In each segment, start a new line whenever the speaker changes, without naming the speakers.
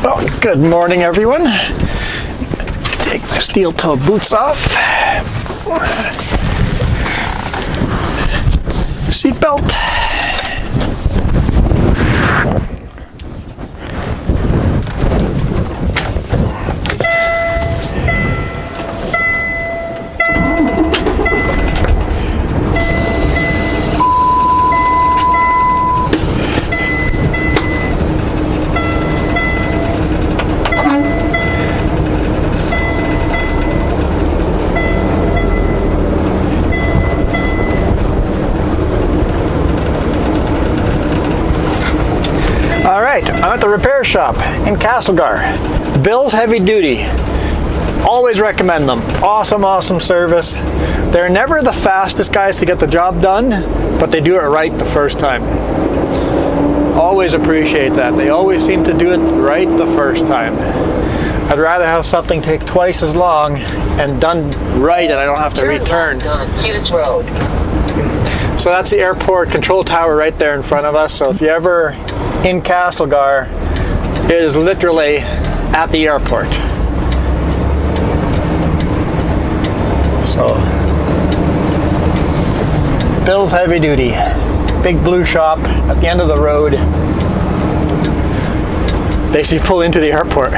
Well, good morning, everyone. Take the steel-toe boots off. Seatbelt. I'm at the repair shop in Castlegar. Bill's Heavy Duty. Always recommend them. Awesome service. They're never the fastest guys to get the job done, but they do it right the first time. Always appreciate that. They always seem to do it right the first time. I'd rather have something take twice as long and done right and I don't have to return.
On Hughes Road.
So that's the airport control tower right there in front of us. So if you ever in Castlegar, it is literally at the airport. So, Bill's Heavy Duty, big blue shop at the end of the road. Basically pull into the airport.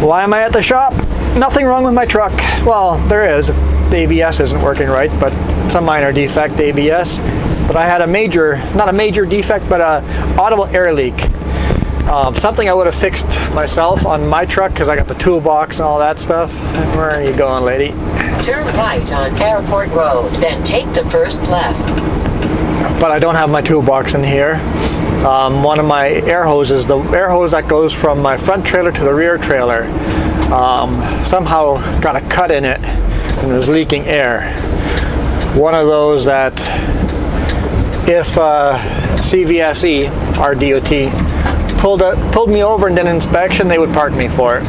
Why am I at the shop? Nothing wrong with my truck. Well, there is. The ABS isn't working right, but it's a minor defect, the ABS. But I had a major, not a major defect, but a audible air leak. Something I would have fixed myself on my truck because I got the toolbox and all that stuff. Where are you going, lady?
Turn right on Airport Road, then take the first left.
But I don't have my toolbox in here. One of my air hoses, the air hose that goes from my front trailer to the rear trailer, somehow got a cut in it and was leaking air. One of those that if CVSE, our DOT, pulled me over and did an inspection, they would park me for it.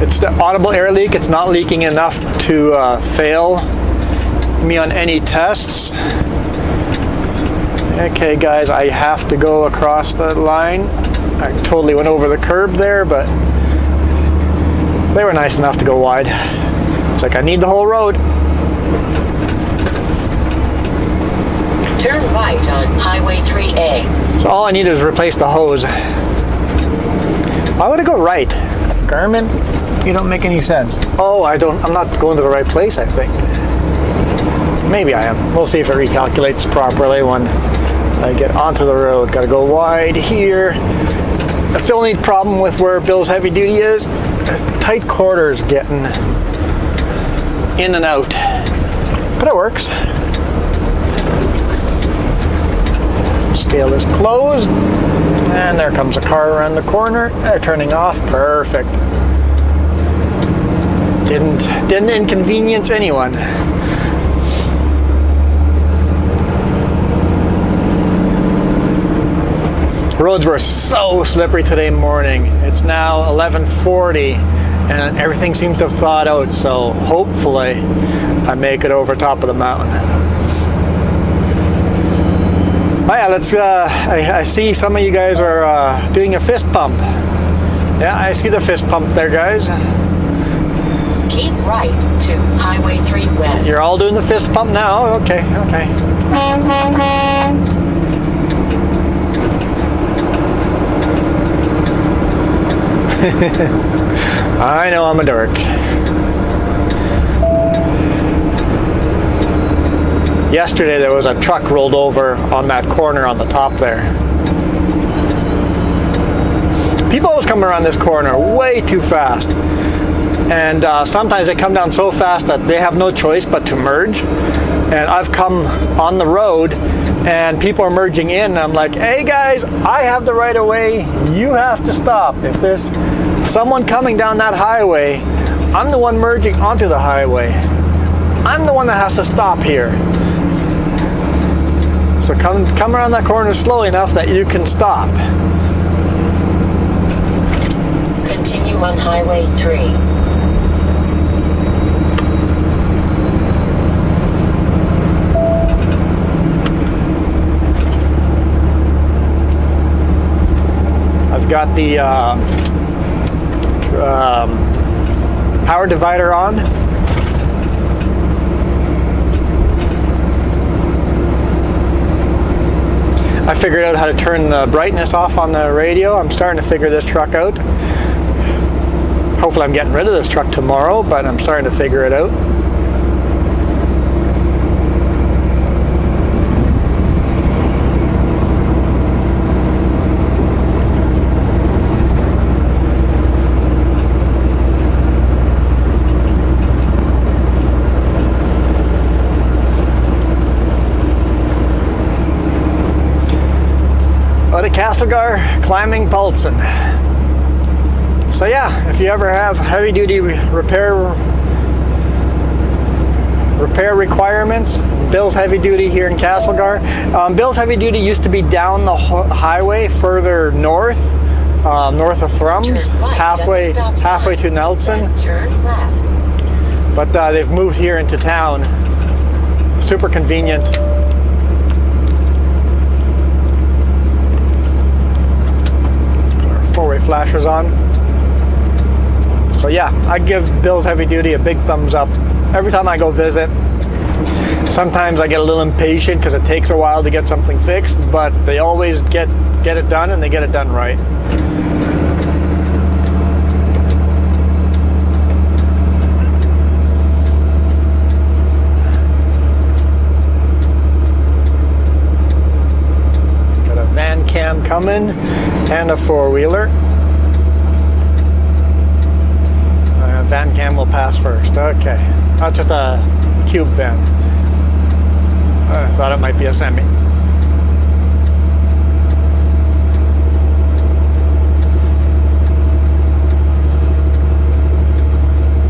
It's the audible air leak. It's not leaking enough to fail me on any tests. Okay, guys, I have to go across the line. I totally went over the curb there, but they were nice enough to go wide. It's like I need the whole road.
Turn right on Highway 3A.
So all I need is replace the hose. Why would I go right? Garmin, you don't make any sense. Oh, I'm not going to the right place, I think. Maybe I am. We'll see if it recalculates properly when I get onto the road. Gotta go wide here. That's the only problem with where Bill's Heavy Duty is. Tight quarters getting in and out. But it works. Scale is closed, and there comes a car around the corner. They're turning off. Perfect. Didn't inconvenience anyone. The roads were so slippery today morning. It's now 11:40, and everything seems to have thawed out. So hopefully, I make it over top of the mountain. Oh yeah, let's. I see some of you guys are doing a fist pump. Yeah, I see the fist pump there, guys.
Keep right to Highway 3 West.
You're all doing the fist pump now? Okay. I know I'm a dork. Yesterday there was a truck rolled over on that corner on the top there. People always come around this corner way too fast. And sometimes they come down so fast that they have no choice but to merge. And I've come on the road and people are merging in and I'm like, hey guys, I have the right of way, you have to stop. If there's someone coming down that highway, I'm the one merging onto the highway. I'm the one that has to stop here. So come around that corner slowly enough that you can stop.
Continue on Highway 3.
got the power divider on. I figured out how to turn the brightness off on the radio. I'm starting to figure this truck out. Hopefully I'm getting rid of this truck tomorrow, but I'm starting to figure it out. Out of Castlegar, climbing Paulson. So yeah, if you ever have heavy duty repair requirements, Bill's Heavy Duty here in Castlegar. Bill's Heavy Duty used to be down the highway further north, north of Thrums, halfway to Nelson. But they've moved here into town. Super convenient. Four-way flashers on. So yeah, I give Bill's Heavy Duty a big thumbs up every time I go visit. Sometimes I get a little impatient because it takes a while to get something fixed, but they always get it done, and they get it done right. Got a van cam coming and a four-wheeler. Van cam will pass first. Okay. Not just a cube van. I thought it might be a semi.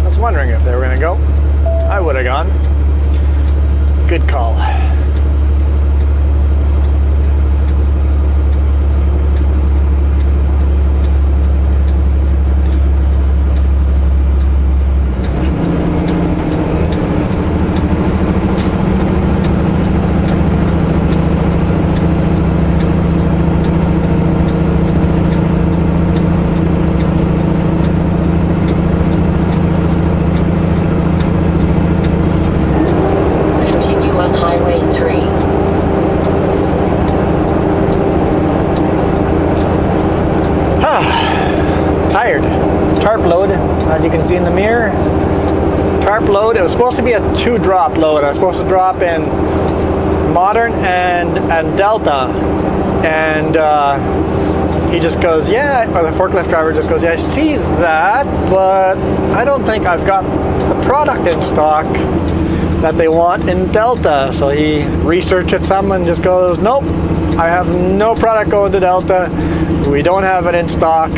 I was wondering if they were going to go. I would have gone. Good call. As you can see in the mirror, tarp load. It was supposed to be a 2-drop load. I was supposed to drop in Modern and Delta, and he just goes, yeah, or the forklift driver just goes, yeah, I see that, but I don't think I've got the product in stock that they want in Delta. So he researched some and just goes, nope, I have no product going to Delta. We don't have it in stock.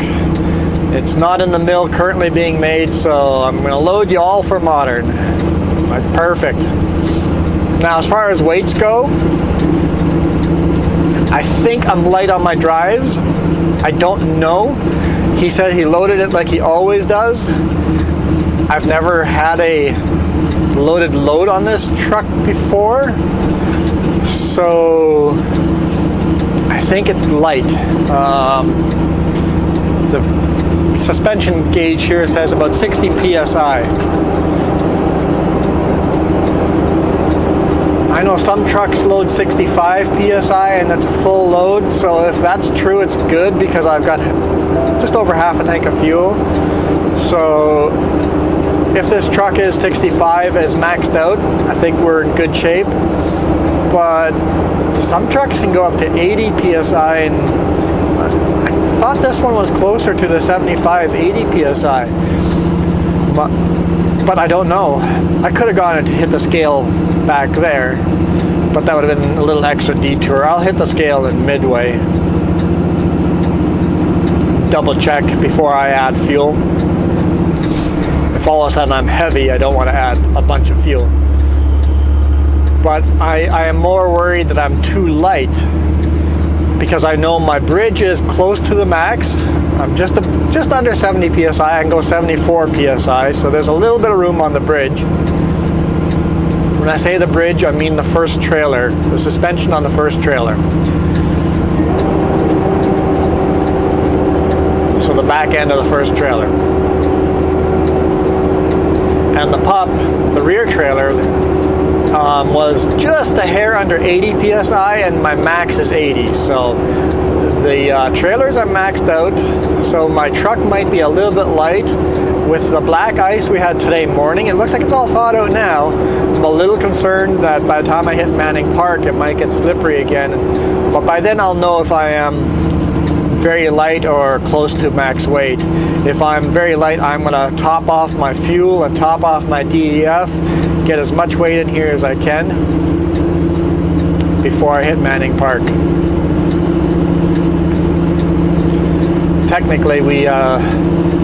It's not in the mill currently being made, so I'm going to load you all for Modern. Like, perfect. Now, as far as weights go, I think I'm light on my drives. I don't know. He said he loaded it like he always does. I've never had a loaded load on this truck before, so I think it's light. The suspension gauge here says about 60 psi. I know some trucks load 65 psi and that's a full load, so if that's true, it's good because I've got just over half a tank of fuel. So if this truck is 65 as maxed out, I think we're in good shape. But some trucks can go up to 80 psi, and I thought this one was closer to the 75, 80 psi. But I don't know. I could have gone and hit the scale back there, but that would have been a little extra detour. I'll hit the scale in midway. Double check before I add fuel. If all of a sudden I'm heavy, I don't want to add a bunch of fuel. But I am more worried that I'm too light, because I know my bridge is close to the max. I'm just under 70 psi. I can go 74 psi, so there's a little bit of room on the bridge. When I say the bridge, I mean the first trailer, the suspension on the first trailer. So the back end of the first trailer. And the pup, the rear trailer, was just a hair under 80 psi, and my max is 80. So the trailers are maxed out, so my truck might be a little bit light. With the black ice we had today morning, it looks like it's all thawed out now. I'm a little concerned that by the time I hit Manning Park, it might get slippery again. But by then I'll know if I am very light or close to max weight. If I'm very light, I'm going to top off my fuel and top off my DEF, get as much weight in here as I can before I hit Manning Park. Technically,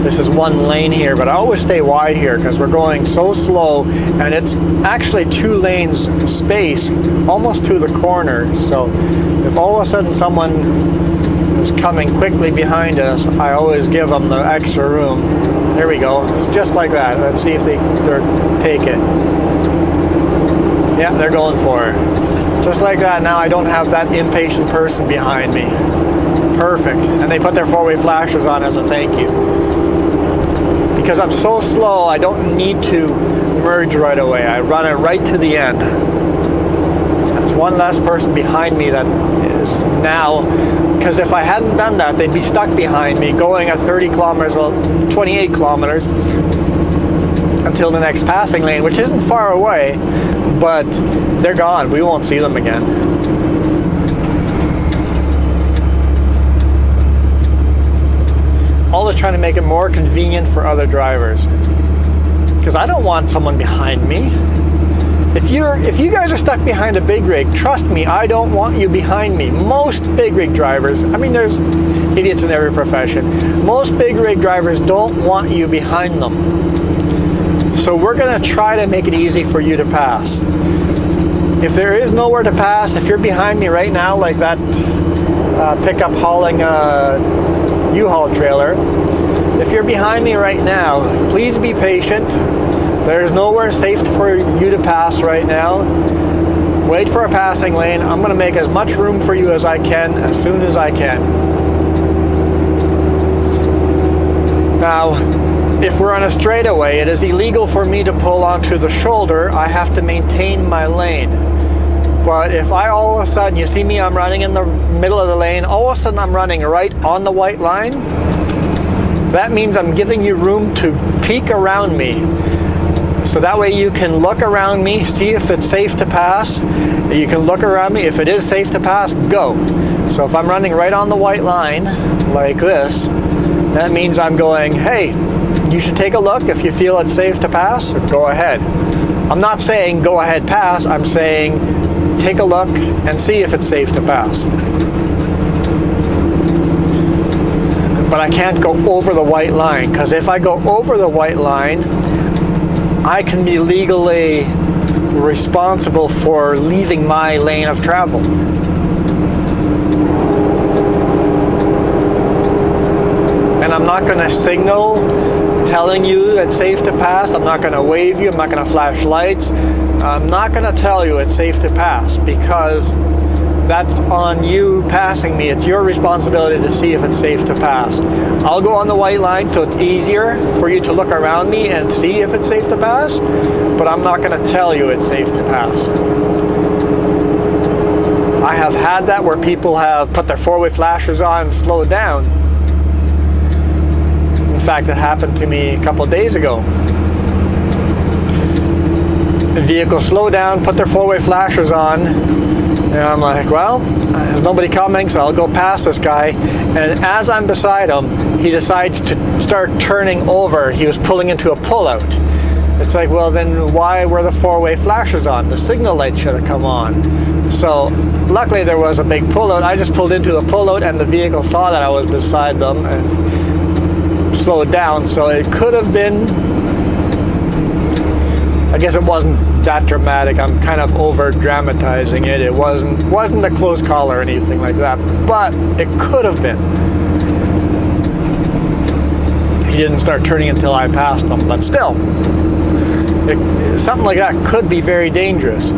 this is one lane here, but I always stay wide here because we're going so slow, and it's actually 2 lanes space almost to the corner. So if all of a sudden someone is coming quickly behind us, I always give them the extra room. There we go. It's just like that. Let's see if they're take it. Yeah, they're going for it. Just like that. Now I don't have that impatient person behind me. Perfect. And they put their 4-way flashers on as a thank you. Because I'm so slow, I don't need to merge right away. I run it right to the end. That's one less person behind me that is now, because if I hadn't done that, they'd be stuck behind me going at 30 kilometers, well, 28 kilometers until the next passing lane, which isn't far away, but they're gone. We won't see them again. Always trying to make it more convenient for other drivers, because I don't want someone behind me. If you guys are stuck behind a big rig, trust me, I don't want you behind me. Most big rig drivers, I mean, there's idiots in every profession. Most big rig drivers don't want you behind them. So we're going to try to make it easy for you to pass. If there is nowhere to pass, if you're behind me right now, like that pickup hauling U-Haul trailer, if you're behind me right now, please be patient. There's nowhere safe for you to pass right now. Wait for a passing lane. I'm going to make as much room for you as I can as soon as I can. Now, if we're on a straightaway, it is illegal for me to pull onto the shoulder. I have to maintain my lane. But if I all of a sudden, you see me, I'm running in the middle of the lane, all of a sudden I'm running right on the white line, that means I'm giving you room to peek around me. So that way you can look around me, see if it's safe to pass. You can look around me. If it is safe to pass, go. So if I'm running right on the white line, like this, that means I'm going, hey, you should take a look. If you feel it's safe to pass, go ahead. I'm not saying go ahead pass, I'm saying take a look and see if it's safe to pass. But I can't go over the white line, because if I go over the white line, I can be legally responsible for leaving my lane of travel. And I'm not going to signal telling you it's safe to pass. I'm not going to wave you. I'm not going to flash lights. I'm not going to tell you it's safe to pass, because that's on you passing me. It's your responsibility to see if it's safe to pass. I'll go on the white line so it's easier for you to look around me and see if it's safe to pass, but I'm not going to tell you it's safe to pass. I have had that where people have put their 4-way flashers on and slowed down. In fact, it happened to me a couple of days ago. The vehicle slowed down, put their 4-way flashers on, and I'm like, well, there's nobody coming, so I'll go past this guy. And as I'm beside him, he decides to start turning over. He was pulling into a pullout. It's like, well, then why were the 4-way flashers on? The signal light should have come on. So luckily there was a big pullout. I just pulled into the pullout, and the vehicle saw that I was beside them and slowed down. So it could have been, I guess it wasn't that dramatic. I'm kind of over dramatizing it. It wasn't a close call or anything like that, but it could have been. He didn't start turning until I passed him, but still, something like that could be very dangerous.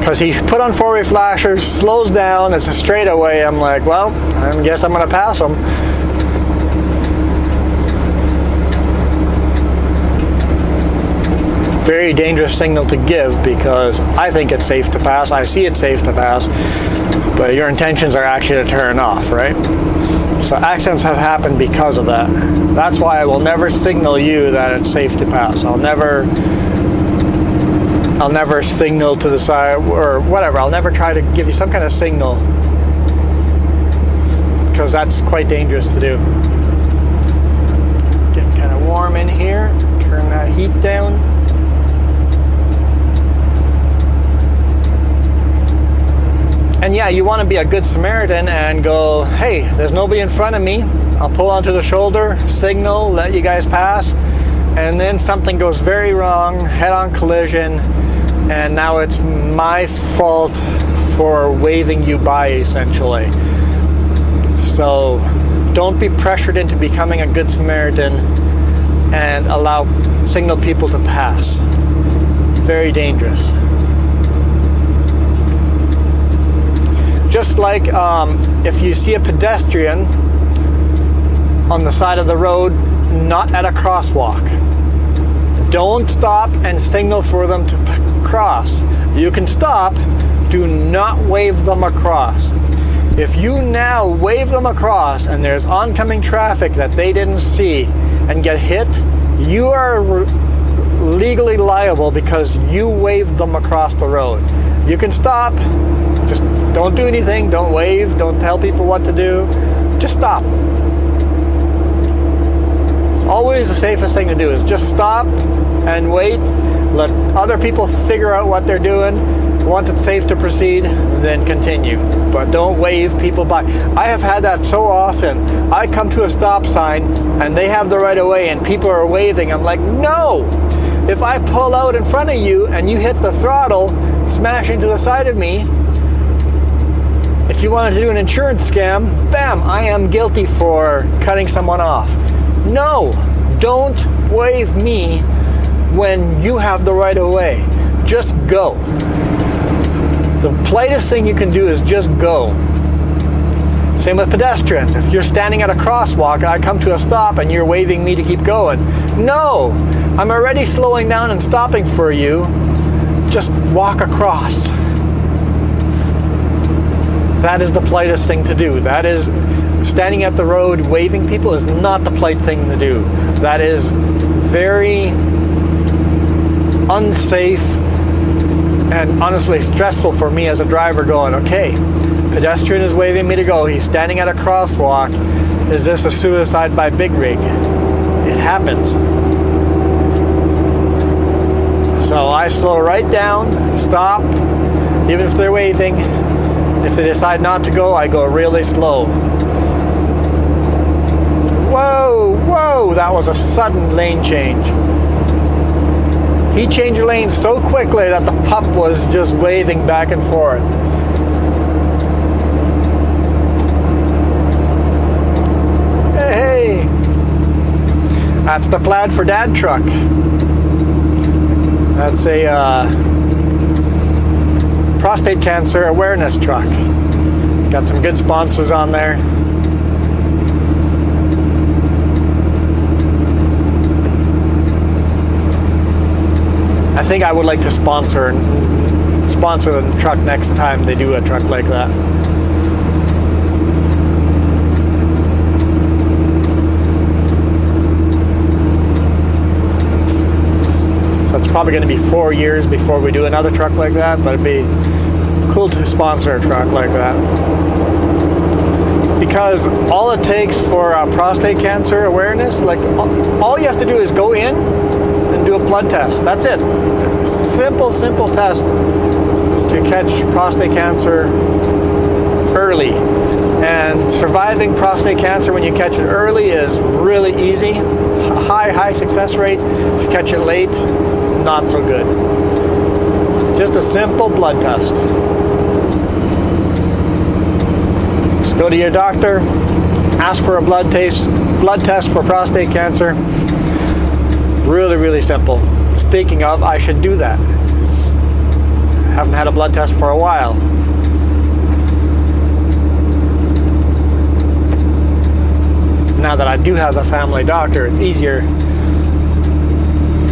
Because he put on four-way flashers, slows down, it's a straightaway. I'm like, well, I guess I'm going to pass him. Very dangerous signal to give, because I think it's safe to pass. I see it's safe to pass, but your intentions are actually to turn off, right? So accidents have happened because of that. That's why I will never signal you that it's safe to pass. I'll never signal to the side or whatever. I'll never try to give you some kind of signal, because that's quite dangerous to do. Getting kind of warm in here. Turn that heat down. And yeah, you want to be a good Samaritan and go, hey, there's nobody in front of me. I'll pull onto the shoulder, signal, let you guys pass. And then something goes very wrong, head-on collision, and now it's my fault for waving you by, essentially. So don't be pressured into becoming a good Samaritan and signal people to pass. Very dangerous. Just like if you see a pedestrian on the side of the road, not at a crosswalk, don't stop and signal for them to cross. You can stop, do not wave them across. If you now wave them across and there's oncoming traffic that they didn't see and get hit, you are legally liable because you waved them across the road. You can stop. Just don't do anything, don't wave, don't tell people what to do, just stop. It's always the safest thing to do is just stop and wait, let other people figure out what they're doing. Once it's safe to proceed, then continue. But don't wave people by. I have had that so often. I come to a stop sign and they have the right of way and people are waving. I'm like, no! If I pull out in front of you and you hit the throttle, smash into the side of me, if you wanted to do an insurance scam, bam, I am guilty for cutting someone off. No, don't wave me when you have the right of way. Just go. The politest thing you can do is just go. Same with pedestrians. If you're standing at a crosswalk and I come to a stop and you're waving me to keep going, no, I'm already slowing down and stopping for you. Just walk across. That is the politest thing to do. That is, standing at the road waving people is not the polite thing to do. That is very unsafe and honestly stressful for me as a driver going, okay, pedestrian is waving me to go. He's standing at a crosswalk. Is this a suicide by big rig? It happens. So I slow right down, stop, even if they're waving. If they decide not to go, I go really slow. Whoa, whoa, that was a sudden lane change. He changed lanes so quickly that the pup was just waving back and forth. Hey, that's the Plaid for Dad truck. That's a prostate cancer awareness truck. Got some good sponsors on there. I think I would like to sponsor the truck next time they do a truck like that. So it's probably going to be 4 years before we do another truck like that, but it'd be cool to sponsor a truck like that. Because all it takes for prostate cancer awareness, like all you have to do is go in and do a blood test. That's it. Simple test to catch prostate cancer early. And surviving prostate cancer when you catch it early is really easy. High success rate. If you catch it late, not so good. Just a simple blood test. Just go to your doctor, ask for a blood test for prostate cancer. Really simple. Speaking of, I should do that. Haven't had a blood test for a while. Now that I do have a family doctor, it's easier.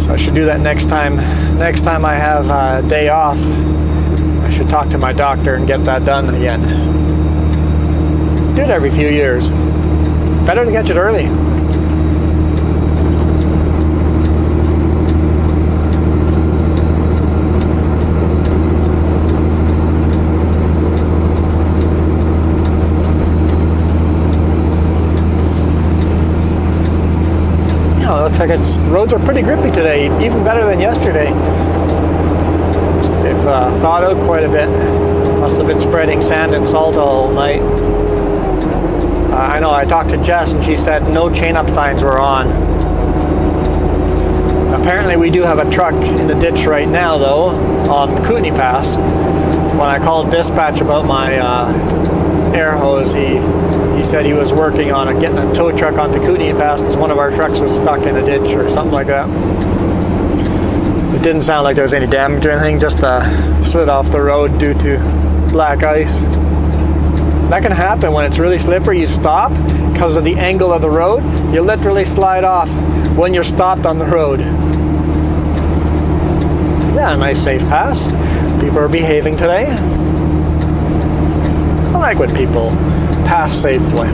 So I should do that next time. Next time I have a day off, I should talk to my doctor and get that done again. Do it every few years. Better to catch it early. Looks like roads are pretty grippy today, even better than yesterday. They've thawed out quite a bit. Must have been spreading sand and salt all night. I know I talked to Jess and she said no chain-up signs were on. Apparently we do have a truck in the ditch right now though, on the Kootenai Pass. When I called dispatch about my air hose, he said he was working on getting a tow truck onto Kootenai Pass because one of our trucks was stuck in a ditch or something like that. It didn't sound like there was any damage or anything, just slid off the road due to black ice. That can happen when it's really slippery. You stop because of the angle of the road. You literally slide off when you're stopped on the road. Yeah, a nice safe pass. People are behaving today. I like when people pass safely.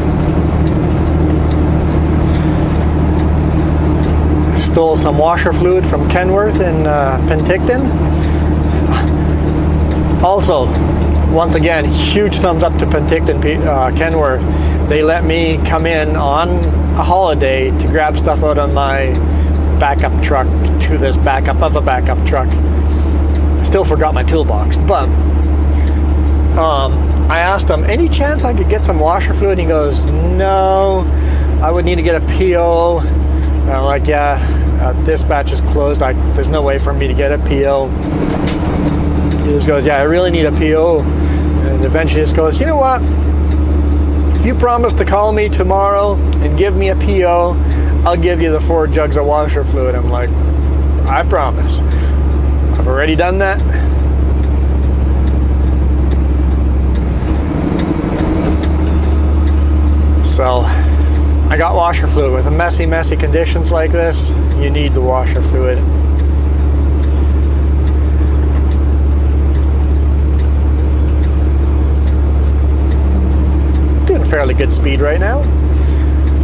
Stole some washer fluid from Kenworth in Penticton. Also, once again, huge thumbs up to Penticton Kenworth. They let me come in on a holiday to grab stuff out of my backup truck to this backup of a backup truck. I still forgot my toolbox, but I asked him, any chance I could get some washer fluid? He goes, no, I would need to get a PO. And I'm like, yeah, dispatch is closed. There's no way for me to get a PO. He just goes, yeah, I really need a PO. And eventually just goes, you know what? If you promise to call me tomorrow and give me a PO, I'll give you the 4 jugs of washer fluid. I'm like, I promise. I've already done that. So I got washer fluid. With messy conditions like this, you need the washer fluid. Doing fairly good speed right now.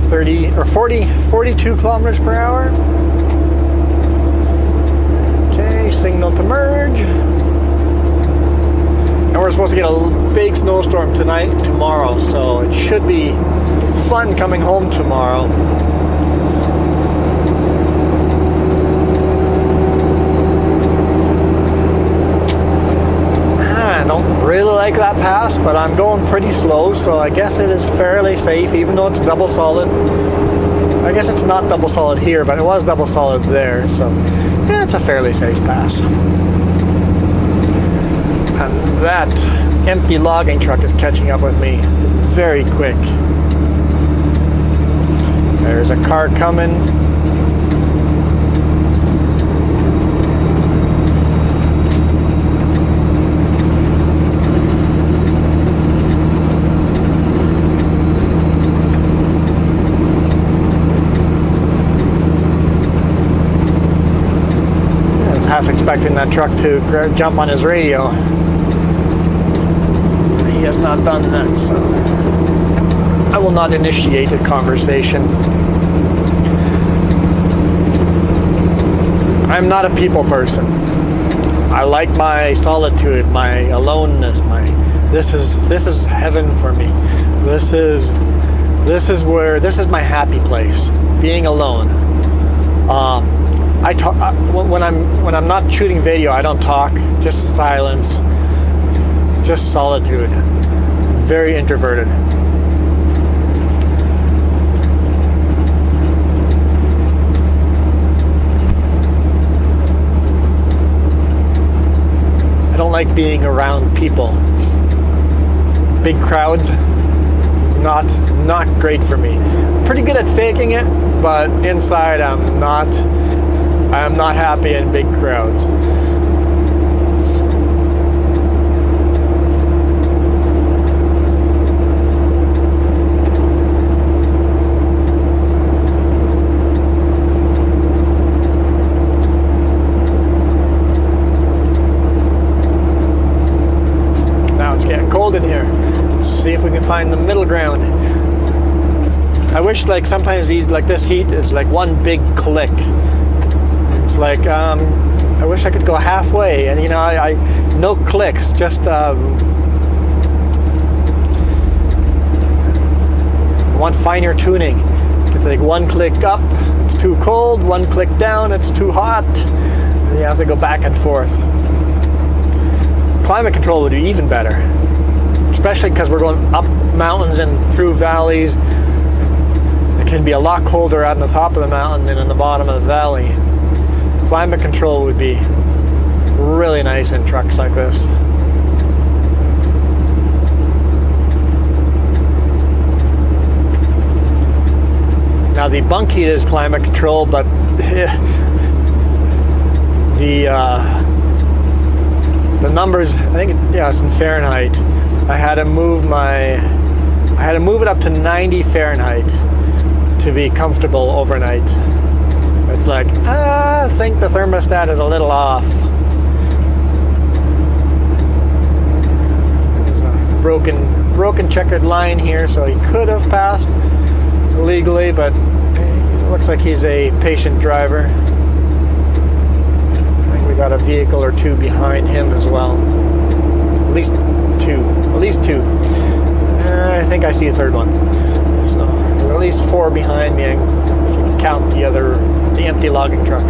42 kilometers per hour. Okay, signal to merge. And we're supposed to get a big snowstorm tomorrow, so it should be fun coming home tomorrow. I don't really like that pass, but I'm going pretty slow, so I guess it is fairly safe, even though it's double solid. I guess it's not double solid here, but it was double solid there, so yeah, it's a fairly safe pass. And that empty logging truck is catching up with me very quick. There's a car coming. I was half expecting that truck to jump on his radio. He has not done that, so I will not initiate a conversation. I'm not a people person. I like my solitude, my aloneness, this is heaven for me. This is my happy place, being alone. I talk when I'm not shooting video, I don't talk, just silence, just solitude. Very introverted. I don't like being around people. Big crowds, not great for me. Pretty good at faking it, but inside I'm not happy in big crowds. cold in here. Let's see if we can find the middle ground. I wish like sometimes this heat is like one big click. It's like I wish I could go halfway, and you know, I no clicks, just want finer tuning. It's like one click up, it's too cold, one click down, it's too hot. And you have to go back and forth. Climate control would be even better, especially because we're going up mountains and through valleys. It can be a lot colder out on the top of the mountain than in the bottom of the valley. Climate control would be really nice in trucks like this. Now the bunk heat is climate control, but the numbers, I think, it's in Fahrenheit. I had to move it up to 90 Fahrenheit to be comfortable overnight. It's like, I think the thermostat is a little off. There's a broken checkered line here, so he could have passed legally, but it looks like he's a patient driver. I think we got a vehicle or two behind him as well. At least two. I think I see a third one. So there's at least four behind me. If you count the empty logging truck.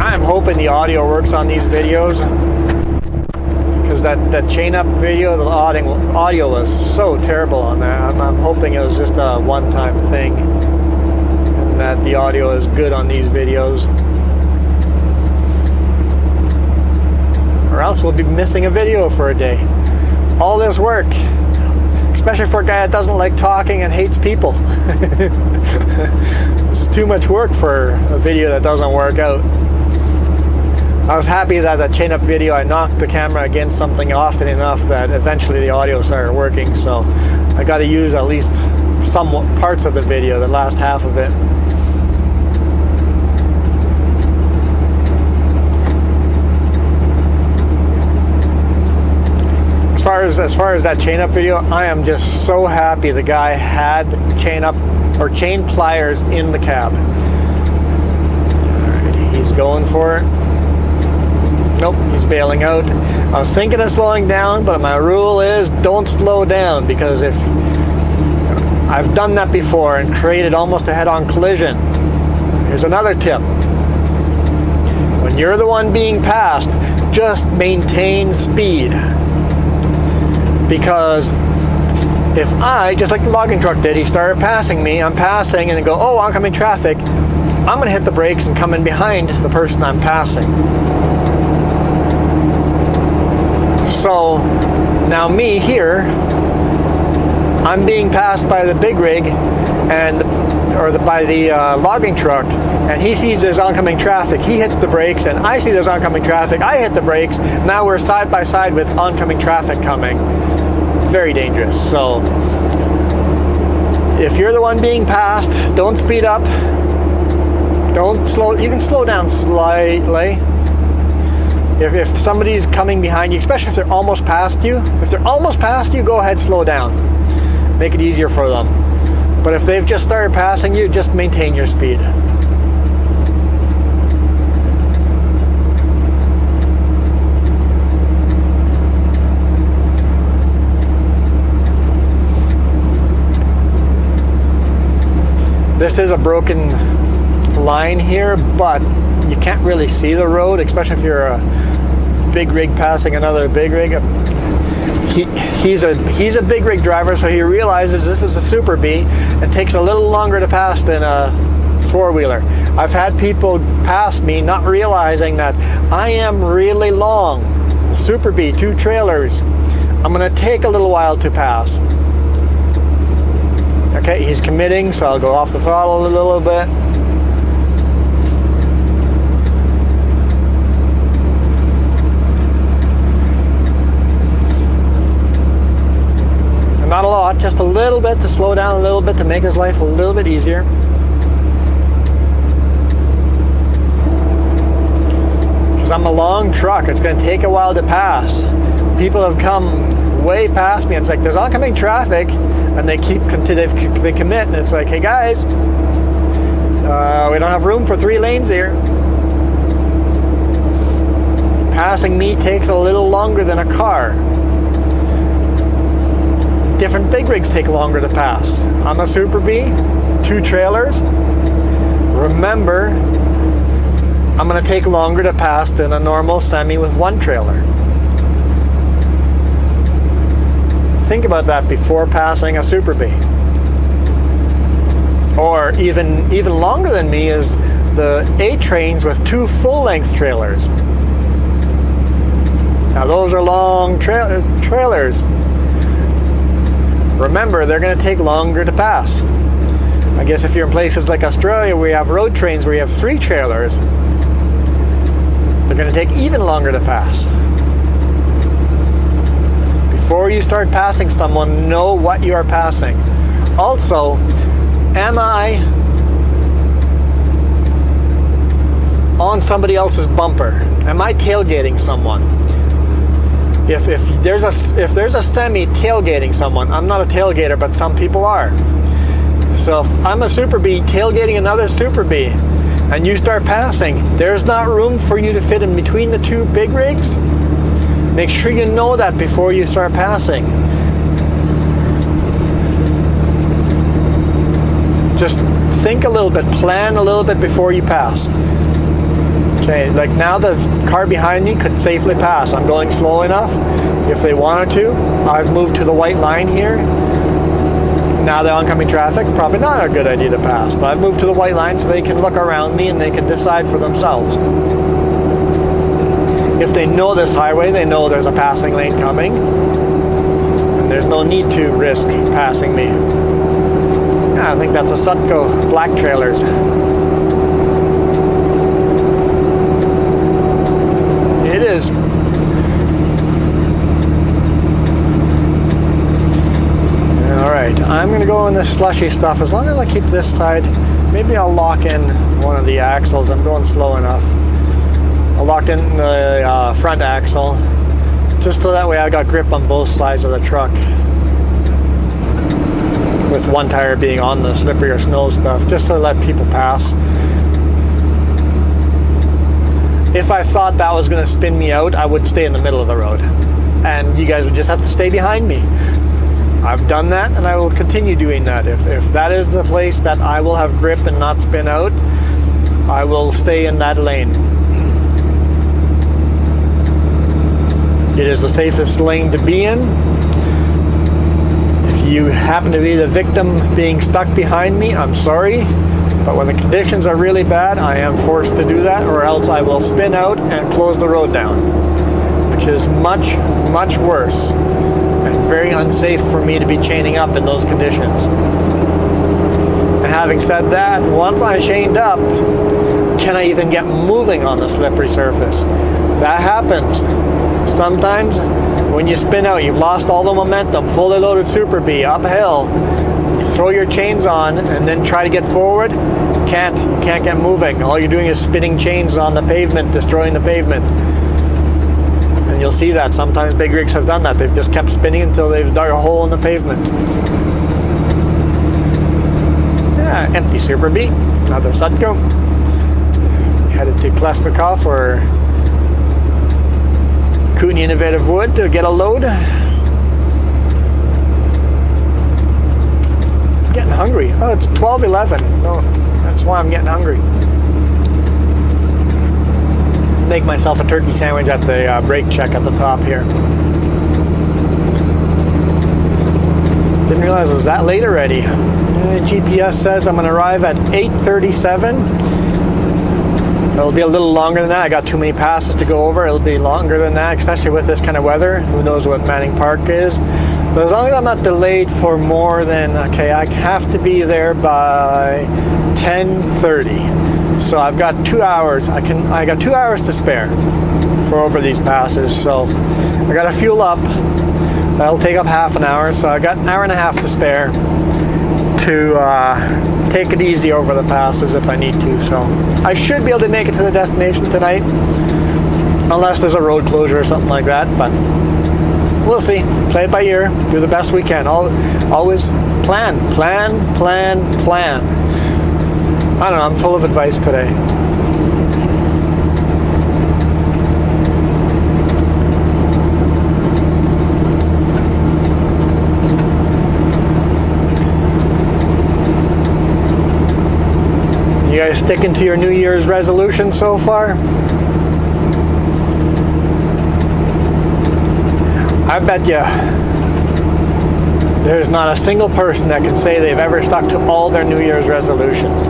I'm hoping the audio works on these videos, because that chain up video, the audio was so terrible on that. I'm hoping it was just a one-time thing, and that the audio is good on these videos, or else we'll be missing a video for a day. All this work, especially for a guy that doesn't like talking and hates people. It's too much work for a video that doesn't work out. I was happy that the chain up video, I knocked the camera against something often enough that eventually the audio started working, so I got to use at least some parts of the video, the last half of it. As far as that chain up video, I am just so happy the guy had chain up or chain pliers in the cab. Alright, he's going for it. Nope, he's bailing out. I was thinking of slowing down, but my rule is don't slow down, because if I've done that before and created almost a head-on collision. Here's another tip. When you're the one being passed, just maintain speed. Because if I, just like the logging truck did, he started passing me, I'm passing, and then go, oh, oncoming traffic, I'm going to hit the brakes and come in behind the person I'm passing. So now me here, I'm being passed by the big rig by the logging truck, and he sees there's oncoming traffic. He hits the brakes, and I see there's oncoming traffic. I hit the brakes. Now we're side by side with oncoming traffic coming. Very dangerous. So if you're the one being passed, don't speed up. Don't slow. You can slow down slightly. If somebody's coming behind you, especially if they're almost past you, go ahead, slow down. Make it easier for them. But if they've just started passing you, just maintain your speed. This is a broken line here, but you can't really see the road, especially if you're a big rig passing another big rig. He's a big rig driver, so he realizes this is a Super B. It takes a little longer to pass than a four-wheeler. I've had people pass me not realizing that I am really long. Super B, 2 trailers. I'm going to take a little while to pass. Okay, he's committing, so I'll go off the throttle a little bit. And not a lot, just a little bit to slow down a little bit to make his life a little bit easier. Because I'm I'm a long truck. It's going to take a while to pass. People have come way past me. It's like there's oncoming traffic, and they commit, and it's like, hey guys, we don't have room for 3 lanes here. Passing me takes a little longer than a car. Different big rigs take longer to pass. I'm a Super B, 2 trailers. Remember, I'm going to take longer to pass than a normal semi with 1 trailer. Think about that before passing a Super B. Or even longer than me is the A trains with 2 full-length trailers. Now those are long trailers. Remember, they're going to take longer to pass. I guess if you're in places like Australia where you have road trains where you have 3 trailers, they're going to take even longer to pass. Before you start passing someone, know what you are passing. Also, am I on somebody else's bumper? Am I tailgating someone? If there's a semi tailgating someone, I'm not a tailgater, but some people are. So if I'm a Super B tailgating another Super B, and you start passing, there's not room for you to fit in between the 2 big rigs. Make sure you know that before you start passing. Just think a little bit, plan a little bit before you pass. Okay, like now the car behind me could safely pass. I'm going slow enough. If they wanted to, I've moved to the white line here. Now the oncoming traffic, probably not a good idea to pass, but I've moved to the white line so they can look around me and they can decide for themselves. If they know this highway, they know there's a passing lane coming, and there's no need to risk passing me. Yeah, I think that's a Sutco black trailers. It is. Alright, I'm going to go in this slushy stuff. As long as I keep this side, maybe I'll lock in one of the axles. I'm going slow enough. I'll lock in the front axle, just so that way I got grip on both sides of the truck. With one tire being on the slippery or snow stuff, just to let people pass. If I thought that was going to spin me out, I would stay in the middle of the road. And you guys would just have to stay behind me. I've done that, and I will continue doing that. If that is the place that I will have grip and not spin out, I will stay in that lane. It is the safest lane to be in. If you happen to be the victim being stuck behind me, I'm sorry. But when the conditions are really bad, I am forced to do that, or else I will spin out and close the road down, which is much, much worse and very unsafe for me to be chaining up in those conditions. And having said that, once I chained up, can I even get moving on the slippery surface? That happens. Sometimes when you spin out, you've lost all the momentum, fully loaded Super B, uphill. Throw your chains on and then try to get forward. You can't get moving. All you're doing is spinning chains on the pavement, destroying the pavement. And you'll see that sometimes big rigs have done that. They've just kept spinning until they've dug a hole in the pavement. Yeah, empty Super B, another Sutco. Headed to Klesnikov or Kootenay Innovative Wood to get a load. Getting hungry. Oh, it's 12:11. No, that's why I'm getting hungry. Make myself a turkey sandwich at the brake check at the top here. Didn't realize it was that late already. GPS says I'm going to arrive at 8:37. It'll be a little longer than that. I got too many passes to go over. It'll be longer than that, especially with this kind of weather. Who knows what Manning Park is. But as long as I'm not delayed for more than, okay, I have to be there by 10:30. So I've got 2 hours. I got 2 hours to spare for over these passes. So I got to fuel up. That'll take up half an hour. So I got an hour and a half to spare to take it easy over the passes if I need to. So I should be able to make it to the destination tonight. unless there's a road closure or something like that, but we'll see. Play it by ear, do the best we can. Always plan. I don't know, I'm full of advice today. You guys sticking to your New Year's resolution so far? I bet you there's not a single person that can say they've ever stuck to all their New Year's resolutions.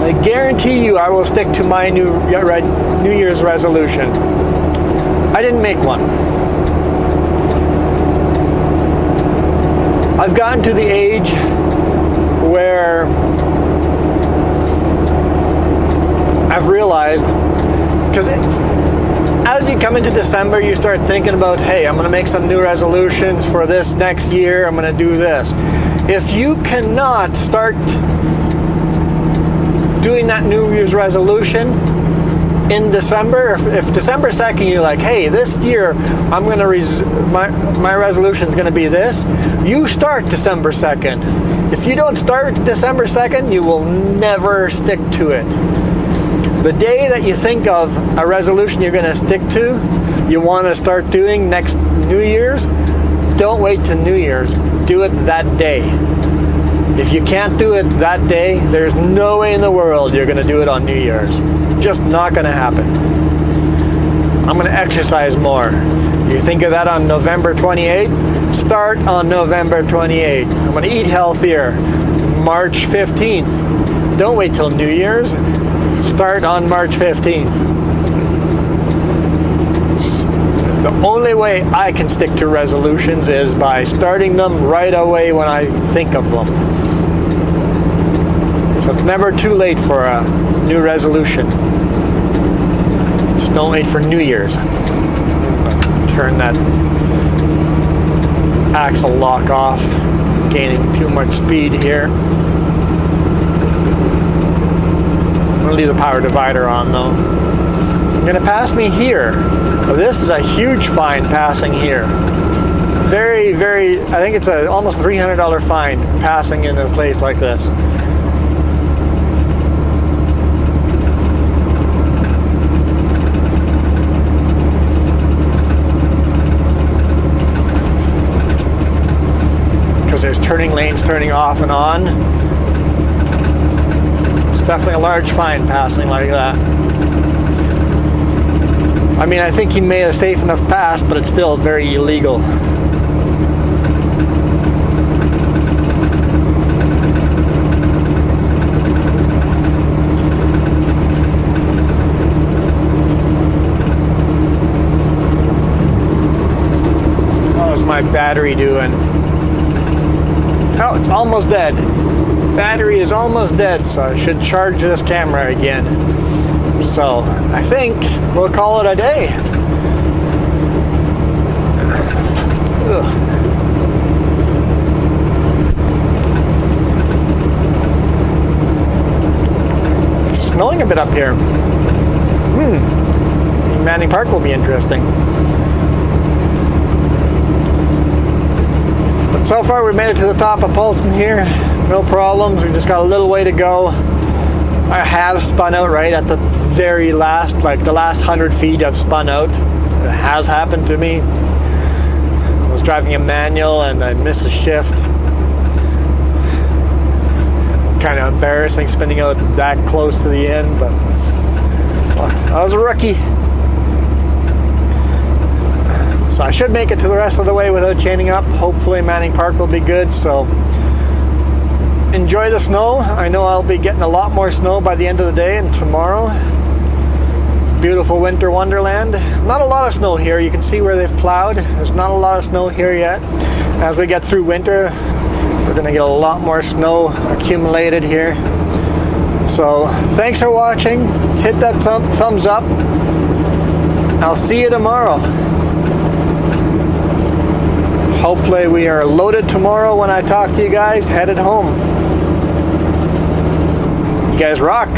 I guarantee you I will stick to my New Year's resolution. I didn't make one. I've gotten to the age where I've realized, because as you come into December, you start thinking about, hey, I'm going to make some new resolutions for this next year. I'm going to do this. If you cannot start doing that New Year's resolution in December, if December 2nd you're like, hey, this year I'm going to my resolution is going to be this, you start December 2nd. If you don't start December 2nd, you will never stick to it. The day that you think of a resolution you're going to stick to, you want to start doing next New Year's, don't wait till New Year's. Do it that day. If you can't do it that day, there's no way in the world you're going to do it on New Year's. Just not going to happen. I'm going to exercise more. You think of that on November 28th? Start on November 28th. I'm going to eat healthier. March 15th. Don't wait till New Year's. Start on March 15th. The only way I can stick to resolutions is by starting them right away when I think of them. So it's never too late for a new resolution. Just don't wait for New Year's. Turn that axle lock off. Gaining too much speed here. I'm going to leave the power divider on though. You're going to pass me here. So this is a huge fine passing here. Very, very, I think it's a almost $300 fine passing in a place like this. Because there's turning lanes turning off and on. It's definitely a large fine passing like that. I mean, I think he made a safe enough pass, but it's still very illegal. How's my battery doing? Oh, it's almost dead. Battery is almost dead, so I should charge this camera again. So I think we'll call it a day. Ugh. It's snowing a bit up here. Manning Park will be interesting. But so far we made it to the top of Paulson here. No problems. We just got a little way to go. I have spun out right at the very last, like the last 100 feet I've spun out. It has happened to me. I was driving a manual and I missed a shift. Kind of embarrassing spinning out that close to the end, but well, I was a rookie. So I should make it to the rest of the way without chaining up. Hopefully Manning Park will be good, so enjoy the snow. I know I'll be getting a lot more snow by the end of the day and tomorrow. Beautiful winter wonderland. Not a lot of snow here. You can see where they've plowed. There's not a lot of snow here yet. As we get through winter, we're going to get a lot more snow accumulated here. So thanks for watching. Hit that thumbs up. I'll see you tomorrow. Hopefully we are loaded tomorrow when I talk to you guys, headed home. You guys rock.